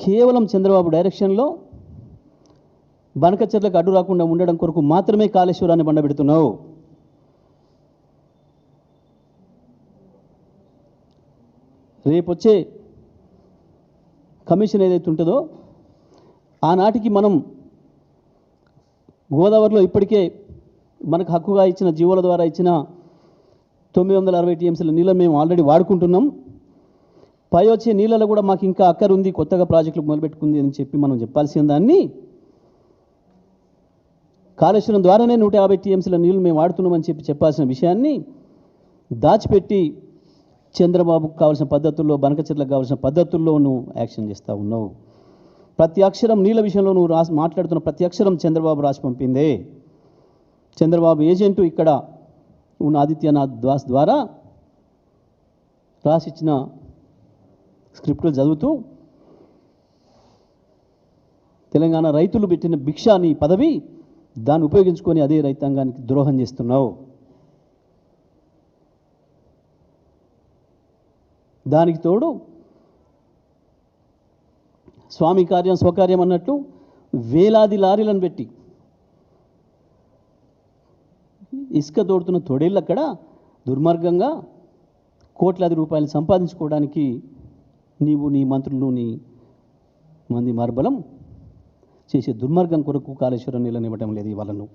కేవలం చంద్రబాబు డైరెక్షన్లో బనకచెర్లకు అడ్డు రాకుండా ఉండడం కొరకు మాత్రమే కాళేశ్వరాన్ని బండబెడుతున్నావు. రేపొచ్చే కమిషన్ ఏదైతే ఉంటుందో ఆనాటికి మనం గోదావరిలో ఇప్పటికే మనకు హక్కుగా ఇచ్చిన జీవోల ద్వారా ఇచ్చిన 960 టీఎంసీల నీళ్ళని మేము ఆల్రెడీ వాడుకుంటున్నాం. పై వచ్చే నీళ్ళలో కూడా మాకు ఇంకా అక్కరుంది, కొత్తగా ప్రాజెక్టులు మొదలుపెట్టుకుంది అని చెప్పి మనం చెప్పాల్సిన దాన్ని కాళేశ్వరం ద్వారానే 150 టీఎంసీల నీళ్ళు మేము వాడుతున్నామని చెప్పాల్సిన విషయాన్ని దాచిపెట్టి చంద్రబాబుకు కావాల్సిన పద్ధతుల్లో, బనకచెర్లకు కావాల్సిన పద్ధతుల్లో నువ్వు యాక్షన్ చేస్తూ ఉన్నావు. ప్రతి అక్షరం నీళ్ళ విషయంలో నువ్వు మాట్లాడుతున్న ప్రతి అక్షరం చంద్రబాబు రాసి పంపిందే. చంద్రబాబు ఏజెంటు ఇక్కడ ఉన్న ఆదిత్యనాథ్ దాస్ ద్వారా రాసిచ్చిన స్క్రిప్టులు చదువుతూ తెలంగాణ రైతులు పెట్టిన భిక్ష నీ పదవి, దాన్ని ఉపయోగించుకొని అదే రైతాంగానికి ద్రోహం చేస్తున్నావు. దానికి తోడు స్వామి కార్యం స్వకార్యం అన్నట్టు వేలాది లారీలను పెట్టి ఇసుక తోడుతున్న తొడేళ్ళు అక్కడ దుర్మార్గంగా కోట్లాది రూపాయలు సంపాదించుకోవడానికి నీవు, నీ మంత్రులు, నీ మంది మార్బలం చేసే దుర్మార్గం కొరకు కాళేశ్వరం నీళ్ళని ఇవ్వటం లేదు ఇవాళ నువ్వు.